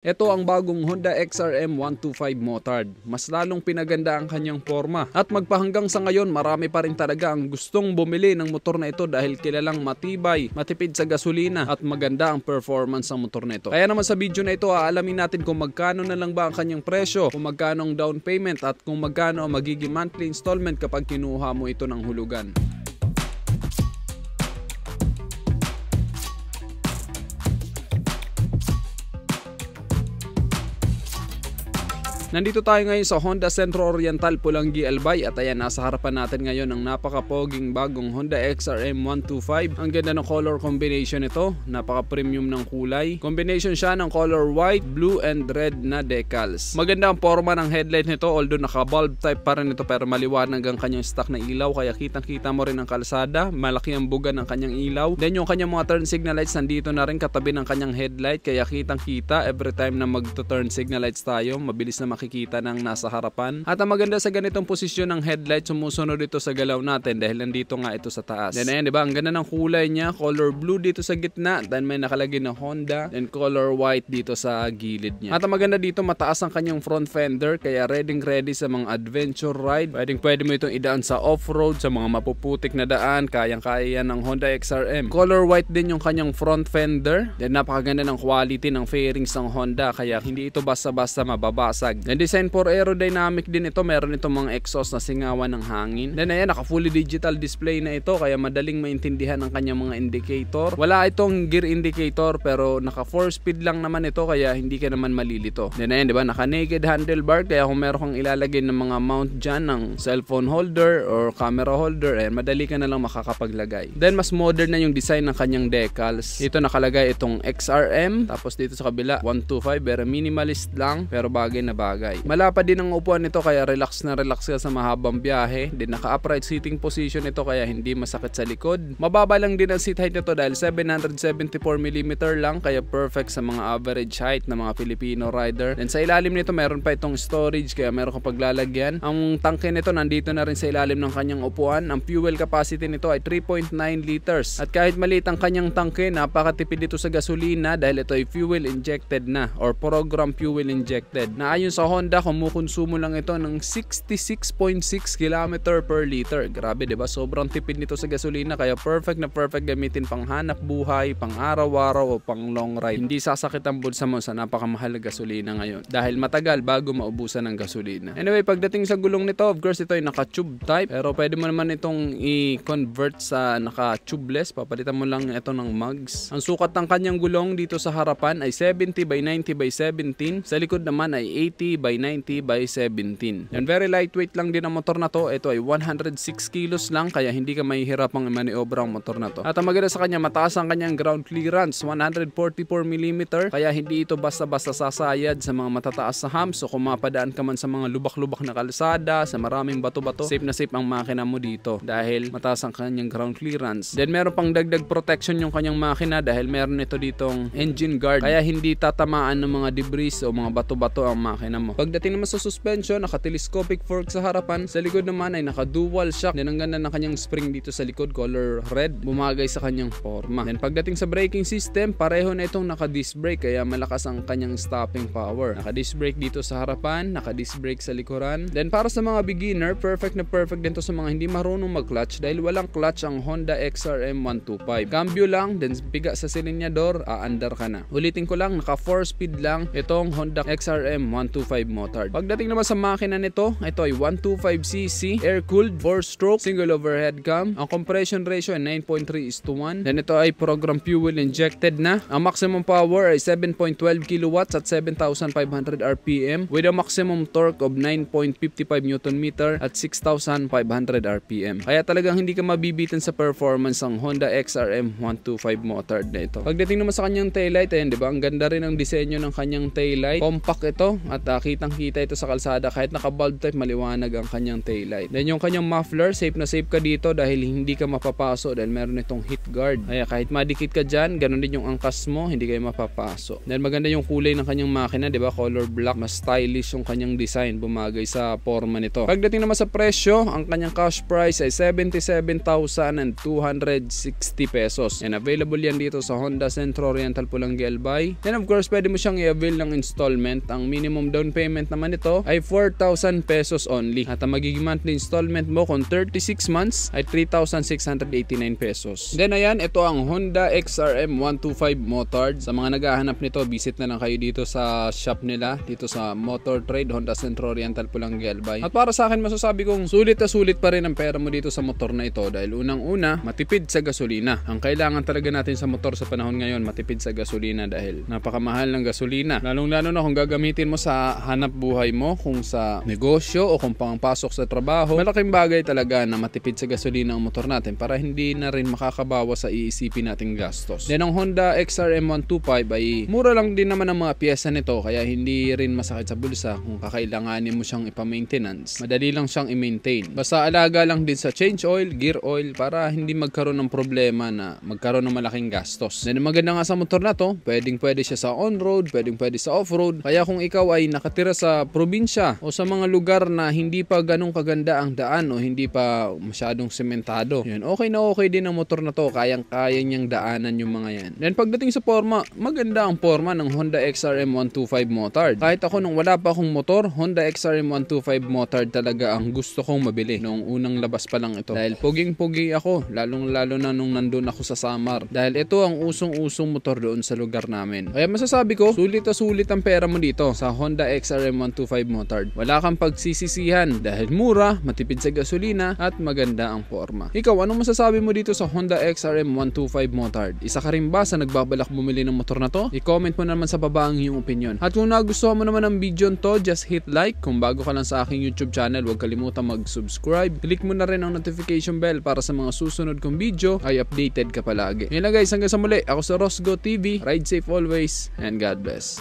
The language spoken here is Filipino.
Ito ang bagong Honda XRM 125 motard. Mas lalong pinaganda ang kanyang forma. At magpahanggang sa ngayon, marami pa rin talaga ang gustong bumili ng motor na ito dahil kilalang matibay, matipid sa gasolina at maganda ang performance ng motor na ito. Kaya naman sa video na ito, aalamin natin kung magkano na lang ba ang kanyang presyo, kung magkano ang down payment at kung magkano ang magiging monthly installment kapag kinuha mo ito ng hulugan. Nandito tayo ngayon sa Honda Centro Oriental Pulangi Albay at ayan, nasa harapan natin ngayon ang napaka-poging bagong Honda XRM 125. Ang ganda ng color combination nito, napaka-premium ng kulay. Combination siya ng color white, blue and red na decals. Maganda ang forma ng headlight nito, although naka-bulb type pa rin ito pero maliwanag ang kanyang stock na ilaw kaya kitang-kita mo rin ang kalsada. Malaki ang buga ng kanyang ilaw. Then yung kanyang mga turn signal lights nandito na rin katabi ng kanyang headlight kaya kitang-kita every time na magto-turn signal lights tayo, mabilis na makikita ng nasa harapan. At ang maganda sa ganitong posisyon ng headlight, sumusunod dito sa galaw natin dahil nandito nga ito sa taas. Then ayan, diba? Ang ganda ng kulay niya, color blue dito sa gitna, then may nakalagay na Honda, then color white dito sa gilid niya. At ang maganda dito, mataas ang kanyang front fender kaya ready sa mga adventure ride. Pwede mo itong idaan sa off-road, sa mga mapuputik na daan, kayang-kaya yan ng Honda XRM. Color white din yung kanyang front fender. Then napakaganda ng quality ng fairings ng Honda kaya hindi ito basta-basta mababasag. Then design for aerodynamic din ito, meron itong mga exhaust na singawan ng hangin. Then ayan, naka fully digital display na ito kaya madaling maintindihan ang kanyang mga indicator. Wala itong gear indicator pero naka 4-speed lang naman ito kaya hindi ka naman malilito. Then ayan, diba, naka naked handlebar kaya kung meron kang ilalagay ng mga mount dyan ng cellphone holder or camera holder, madali ka na lang makakapaglagay. Then mas modern na yung design ng kanyang decals. Ito nakalagay itong XRM, tapos dito sa kabila 125, pero minimalist lang pero bagay na bagay. Malapad din ang upuan nito kaya relax na relax ka sa mahabang biyahe. Din naka-upright seating position ito kaya hindi masakit sa likod. Mababa lang din ang seat height nito dahil 774mm lang kaya perfect sa mga average height ng mga Filipino rider. Then sa ilalim nito meron pa itong storage kaya meron kang paglalagyan. Ang tangke nito nandito na rin sa ilalim ng kanyang upuan. Ang fuel capacity nito ay 3.9 liters. At kahit maliit ang kanyang tangke, napakatipid dito sa gasolina dahil ito ay fuel injected na or program fuel injected. Na ayon sa Honda, kumukonsumo lang ito ng 66.6 km per liter. Grabe, diba? Sobrang tipid nito sa gasolina kaya perfect na perfect gamitin pang hanap buhay, pang araw-araw o pang long ride. Hindi sasakit ang bulsa mo sa napakamahal na gasolina ngayon dahil matagal bago maubusan ng gasolina. Anyway, pagdating sa gulong nito, of course ito ay naka-tube type pero pwede mo naman itong i-convert sa naka-tubeless. Papalitan mo lang ito ng mugs. Ang sukat ng kanyang gulong dito sa harapan ay 70/90/17. Sa likod naman ay 80/90/17. Yan, very lightweight lang din ang motor na to. Ito ay 106 kilos lang kaya hindi ka mahihirapang maniobra ang motor na to. At ang maganda sa kanya, mataas ang kanyang ground clearance, 144mm kaya hindi ito basta-basta sasayad sa mga matataas na humps o kung mapadaan ka man sa mga lubak-lubak na kalsada, sa maraming bato-bato, safe na safe ang makina mo dito dahil mataas ang kanyang ground clearance. Then meron pang dagdag protection yung kanyang makina dahil meron ito ditong engine guard kaya hindi tatamaan ng mga debris o mga bato-bato ang makina mo. Pagdating naman sa suspension, naka-telescopic fork sa harapan. Sa likod naman ay naka-dual shock. Then ang ganda ng kanyang spring dito sa likod, color red, bumagay sa kanyang forma. Then pagdating sa braking system, pareho na itong naka-disc brake kaya malakas ang kanyang stopping power. Naka-disc brake dito sa harapan, naka-disc brake sa likuran. Then para sa mga beginner, perfect na perfect din to sa mga hindi marunong mag-clutch dahil walang clutch ang Honda XRM 125. Cambio lang, then piga sa silinyador, aandar ka na. Ulitin ko lang, naka 4-speed lang itong Honda XRM 125 motard. Pagdating naman sa makina nito, ito ay 125cc, air-cooled, 4-stroke, single overhead cam. Ang compression ratio ay 9.3:1. Then ito ay program fuel injected na. Ang maximum power ay 7.12 kilowatts at 7,500 RPM with a maximum torque of 9.55 Nm at 6,500 RPM. Kaya talagang hindi ka mabibitin sa performance ng Honda XRM 125 motard na ito. Pagdating naman sa kanyang taillight, ayan, diba? Ang ganda rin ang disenyo ng kanyang taillight. Compact ito at kitang kita ito sa kalsada kahit naka bulb type, maliwanag ang kanyang taillight. Then yung kanyang muffler, safe na safe ka dito dahil hindi ka mapapaso dahil meron itong heat guard. Kaya kahit madikit ka dyan, ganun din yung angkas mo, hindi kayo mapapaso. Then maganda yung kulay ng kanyang makina, di ba? Color black, mas stylish yung kanyang design, bumagay sa forma nito. Pagdating naman sa presyo, ang kanyang cash price ay 77,260 pesos. And available yan dito sa Honda Centro Oriental Pulangi Albay. Then of course, pwede mo siyang i-avail ng installment. Ang minimum down payment naman nito ay 4,000 pesos only. At ang magiging monthly installment mo kung 36 months ay 3,689 pesos. Then ayan, ito ang Honda XRM 125 Motard. Sa mga naghahanap nito, visit na lang kayo dito sa shop nila, dito sa Motor Trade, Honda Centro Oriental Pulangi Albay. At para sa akin, masasabi kong sulit na sulit pa rin ang pera mo dito sa motor na ito dahil unang-una, matipid sa gasolina. Ang kailangan talaga natin sa motor sa panahon ngayon, matipid sa gasolina dahil napakamahal ng gasolina. Lalong-lalo na kung gagamitin mo sa hanap buhay mo, kung sa negosyo o kung pangpasok sa trabaho, malaking bagay talaga na matipid sa gasolina ang motor natin para hindi na rin makakabawa sa iisipin nating gastos. Then ang Honda XRM 125 ay mura lang din naman ang mga piyesa nito kaya hindi rin masakit sa bulsa kung kakailanganin mo siyang ipa-maintenance. Madali lang siyang i-maintain. Basta alaga lang din sa change oil, gear oil para hindi magkaroon ng problema na magkaroon ng malaking gastos. Then maganda nga sa motor na to, pwede siya sa on-road, pwede sa off-road. Kaya kung ikaw ay nakatira sa probinsya o sa mga lugar na hindi pa ganong kaganda ang daan o hindi pa masyadong sementado, yun, okay na okay din ang motor na to, kayang-kaya niyang daanan yung mga yan. Then pagdating sa forma, maganda ang forma ng Honda XRM 125 Motard. Kahit ako nung wala pa akong motor, Honda XRM 125 Motard talaga ang gusto kong mabili noong unang labas pa lang ito. Dahil puging-pugi ako, lalong-lalo na nung nandun ako sa Samar. Dahil ito ang usong-usong motor doon sa lugar namin. Kaya masasabi ko, sulit na sulit ang pera mo dito sa Honda XRM 125 Motard. Wala kang pagsisisihan dahil mura, matipid sa gasolina at maganda ang forma. Ikaw, anong masasabi mo dito sa Honda XRM 125 Motard? Isa ka rin ba sa nagbabalak bumili ng motor na to? I-comment mo naman sa baba ang iyong opinion. At kung nagustuhan mo naman ang video to, just hit like. Kung bago ka lang sa aking YouTube channel, huwag kalimutan mag-subscribe. Click mo na rin ang notification bell para sa mga susunod kong video ay updated ka palagi. Ngayon lang guys, hanggang sa muli. Ako sa Rosgo TV. Ride safe always and God bless.